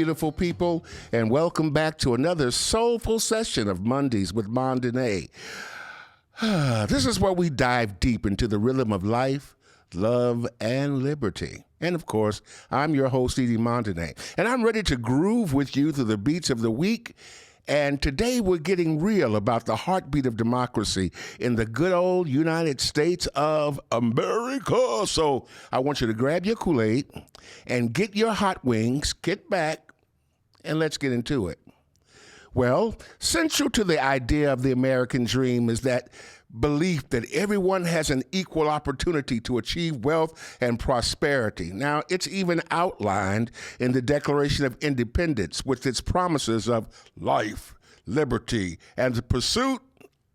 beautiful people, and welcome back to another soulful session of Mondays with Mondene. This is where we dive deep into the rhythm of life, love, and liberty. And of course, I'm your host, Edie Mondene, and I'm ready to groove with you through the beats of the week. And today we're getting real about the heartbeat of democracy in the good old United States of America. So I want you to grab your Kool-Aid and get your hot wings, get back, and let's get into it. Well, central to the idea of the American dream is that belief that everyone has an equal opportunity to achieve wealth and prosperity. Now, it's even outlined in the Declaration of Independence with its promises of life, liberty, and the pursuit,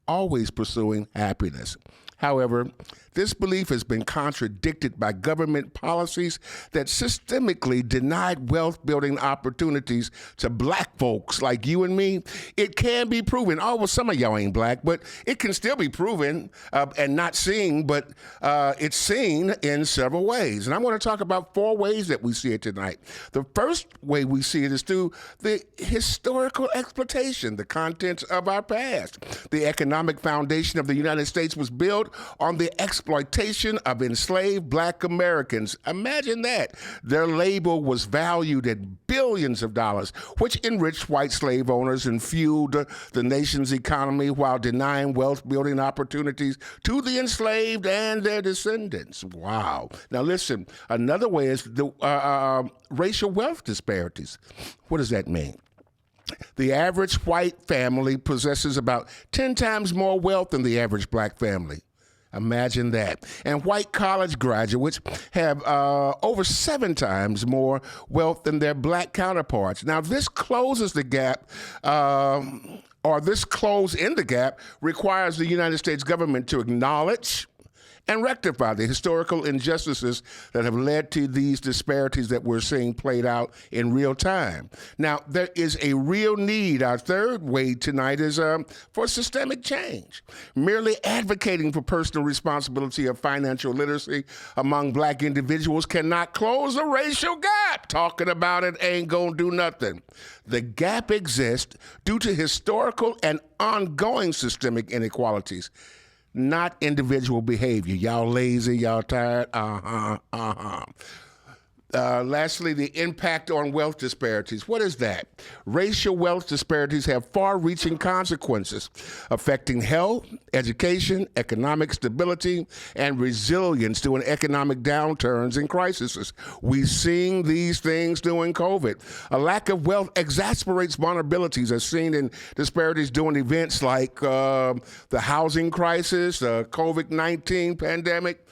always pursuing happiness. However, this belief has been contradicted by government policies that systemically denied wealth-building opportunities to black folks like you and me. It can be proven. Oh, well, some of y'all ain't black, but it can still be proven and not seen, but it's seen in several ways. And I want to talk about 4 ways that we see it tonight. The first way we see it is through the historical exploitation, the contents of our past. The economic foundation of the United States was built on the exploitation of enslaved black Americans. Imagine that. Their labor was valued at billions of dollars, which enriched white slave owners and fueled the nation's economy while denying wealth-building opportunities to the enslaved and their descendants. Wow. Now listen, another way is the racial wealth disparities. What does that mean? The average white family possesses about 10 times more wealth than the average black family. Imagine that. And white college graduates have over 7 times more wealth than their black counterparts. Now, this closes the gap, or this close in the gap requires the United States government to acknowledge and rectify the historical injustices that have led to these disparities that we're seeing played out in real time. Now, there is a real need. Our third way tonight is for systemic change. Merely advocating for personal responsibility of financial literacy among black individuals cannot close the racial gap. Talking about it ain't gonna do nothing. The gap exists due to historical and ongoing systemic inequalities, not individual behavior. Y'all lazy, y'all tired, lastly, the impact on wealth disparities. What is that? Racial wealth disparities have far-reaching consequences affecting health, education, economic stability, and resilience during economic downturns and crises. We've seen these things during COVID. A lack of wealth exacerbates vulnerabilities as seen in disparities during events like the housing crisis, the COVID-19 pandemic.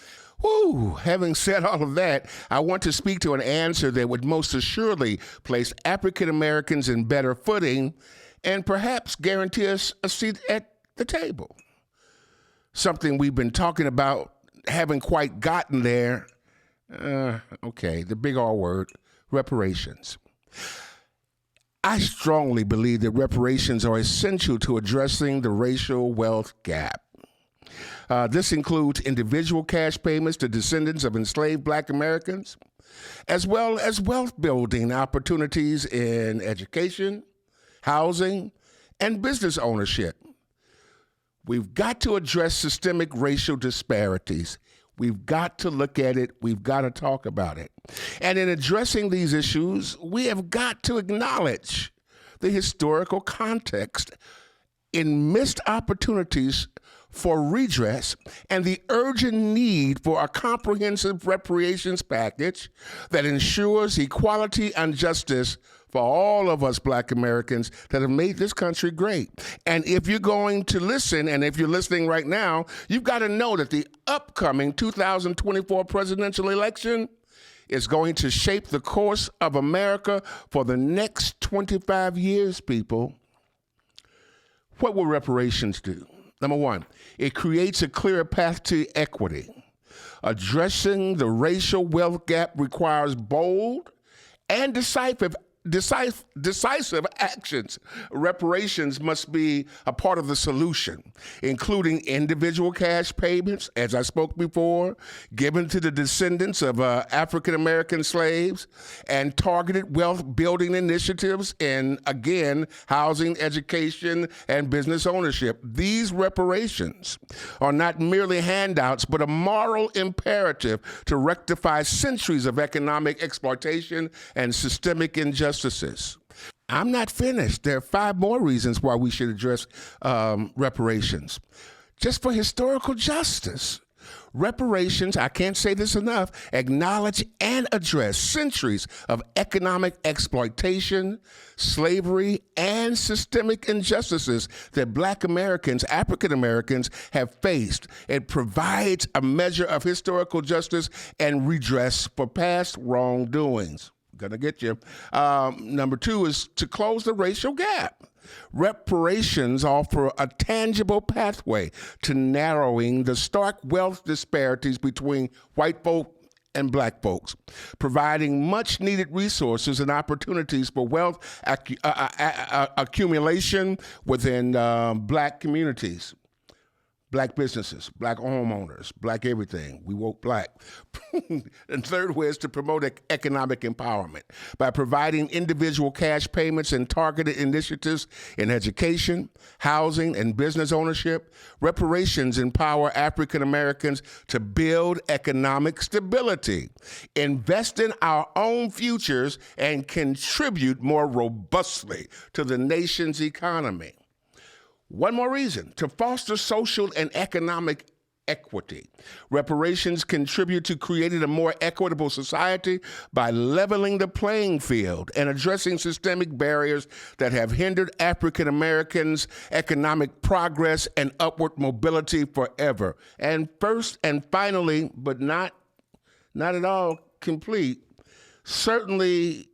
Having said all of that, I want to speak to an answer that would most assuredly place African Americans in better footing and perhaps guarantee us a seat at the table. Something we've been talking about, haven't quite gotten there. The big R word, reparations. I strongly believe that reparations are essential to addressing the racial wealth gap. This includes individual cash payments to descendants of enslaved black Americans, as well as wealth-building opportunities in education, housing, and business ownership. We've got to address systemic racial disparities. We've got to look at it. We've got to talk about it. And in addressing these issues, we have got to acknowledge the historical context in missed opportunities for redress and the urgent need for a comprehensive reparations package that ensures equality and justice for all of us black Americans that have made this country great. And if you're going to listen, and if you're listening right now, you've got to know that the upcoming 2024 presidential election is going to shape the course of America for the next 25 years, people. What will reparations do? Number 1, it creates a clearer path to equity. Addressing the racial wealth gap requires bold and decisive decisive actions. Reparations must be a part of the solution, including individual cash payments, as I spoke before, given to the descendants of African American slaves, and targeted wealth building initiatives in, again, housing, education, and business ownership. These reparations are not merely handouts, but a moral imperative to rectify centuries of economic exploitation and systemic injustices. I'm not finished. There are 5 more reasons why we should address reparations. Just for historical justice. Reparations, I can't say this enough, acknowledge and address centuries of economic exploitation, slavery, and systemic injustices that Black Americans, African Americans, have faced. It provides a measure of historical justice and redress for past wrongdoings. Gonna get you. Number 2 is to close the racial gap. Reparations offer a tangible pathway to narrowing the stark wealth disparities between white folk and Black folks, providing much needed resources and opportunities for wealth accumulation within Black communities. Black businesses, Black homeowners, Black everything. We woke Black. And third way is to promote economic empowerment by providing individual cash payments and targeted initiatives in education, housing, and business ownership. Reparations empower African Americans to build economic stability, invest in our own futures, and contribute more robustly to the nation's economy. One more reason, to foster social and economic equity. Reparations contribute to creating a more equitable society by leveling the playing field and addressing systemic barriers that have hindered African Americans' economic progress and upward mobility forever. And first and finally, but not at all complete, certainly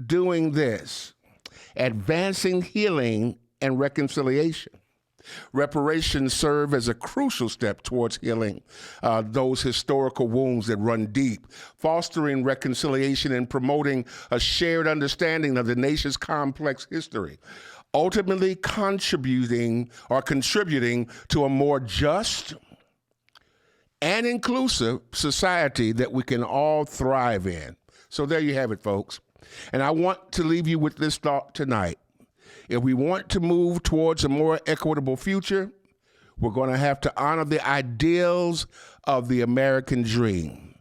doing this, advancing healing and reconciliation. Reparations serve as a crucial step towards healing those historical wounds that run deep, fostering reconciliation and promoting a shared understanding of the nation's complex history, ultimately contributing to a more just and inclusive society that we can all thrive in. So there you have it, folks. And I want to leave you with this thought tonight. If we want to move towards a more equitable future, we're going to have to honor the ideals of the American dream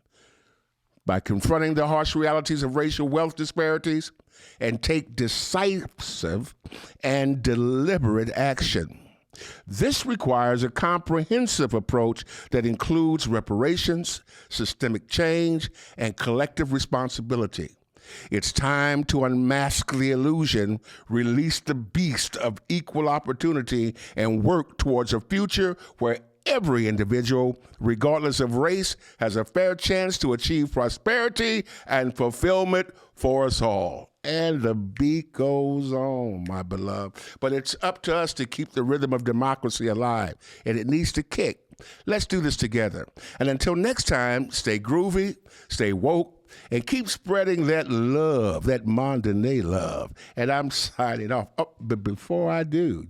by confronting the harsh realities of racial wealth disparities and take decisive and deliberate action. This requires a comprehensive approach that includes reparations, systemic change, and collective responsibility. It's time to unmask the illusion, release the beast of equal opportunity, and work towards a future where every individual, regardless of race, has a fair chance to achieve prosperity and fulfillment for us all. And the beat goes on, my beloved. But it's up to us to keep the rhythm of democracy alive, and it needs to kick. Let's do this together. And until next time, stay groovy, stay woke, and keep spreading that love, that Mondanet love. And I'm signing off. Oh, but before I do,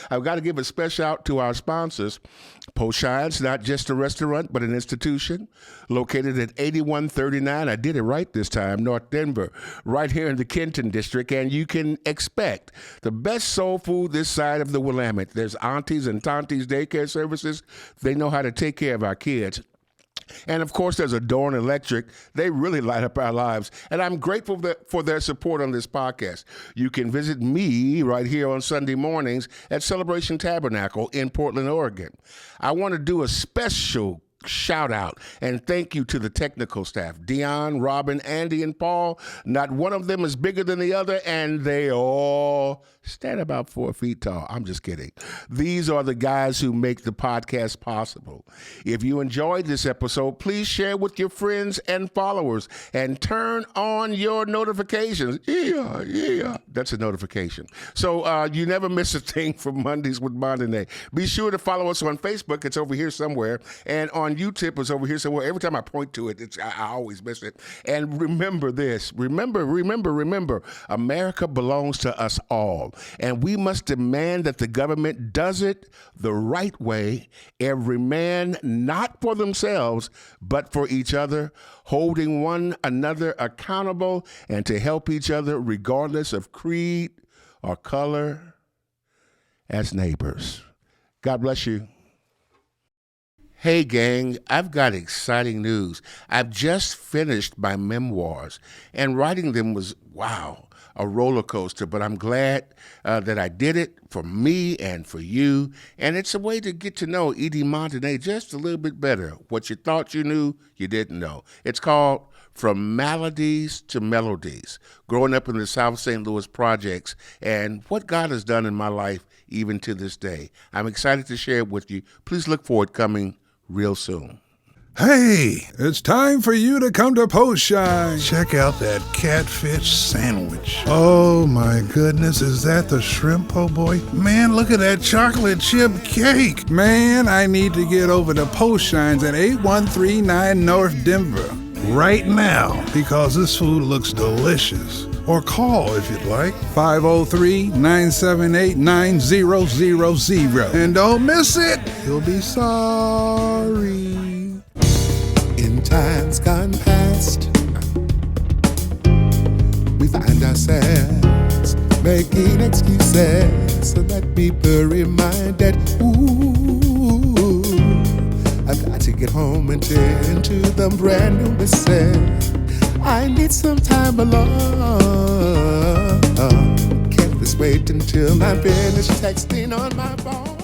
I've got to give a special out to our sponsors. Poshine's, not just a restaurant, but an institution located at 8139, I did it right this time, North Denver, right here in the Kenton district. And you can expect the best soul food this side of the Willamette. There's aunties and tanties daycare services. They know how to take care of our kids. And of course, there's Adorn Electric. They really light up our lives. And I'm grateful for their support on this podcast. You can visit me right here on Sunday mornings at Celebration Tabernacle in Portland, Oregon. I want to do a special shout out and thank you to the technical staff, Dion, Robin, Andy, and Paul. Not one of them is bigger than the other, and they all stand about 4 feet tall. I'm just kidding. These are the guys who make the podcast possible. If you enjoyed this episode, please share with your friends and followers and turn on your notifications. Yeah. That's a notification. So you never miss a thing from Mondays with Mondanet. Be sure to follow us on Facebook. It's over here somewhere. And on on UTIP is over here somewhere. Every time I point to it, I always miss it. And remember this. Remember, America belongs to us all. And we must demand that the government does it the right way. Every man, not for themselves, but for each other, holding one another accountable and to help each other regardless of creed or color as neighbors. God bless you. Hey gang, I've got exciting news. I've just finished my memoirs, and writing them was, wow, a roller coaster, but I'm glad that I did it for me and for you, and it's a way to get to know Edie Montané just a little bit better. What you thought you knew, you didn't know. It's called From Maladies to Melodies, growing up in the South St. Louis projects, and what God has done in my life even to this day. I'm excited to share it with you. Please look for it coming real soon. Hey, it's time for you to come to Post Shine. Check out that catfish sandwich. Oh my goodness, is that the shrimp po' boy? Man, look at that chocolate chip cake. Man, I need to get over to Post Shines at 8139 North Denver right now because this food looks delicious. Or call if you'd like, 503-978-9000. And don't miss it, you'll be sorry. In times gone past, we find ourselves making excuses so that people reminded, ooh, I've got to get home and tend to the brand new business. I need some time alone. Can't this wait until I'm finished texting on my phone?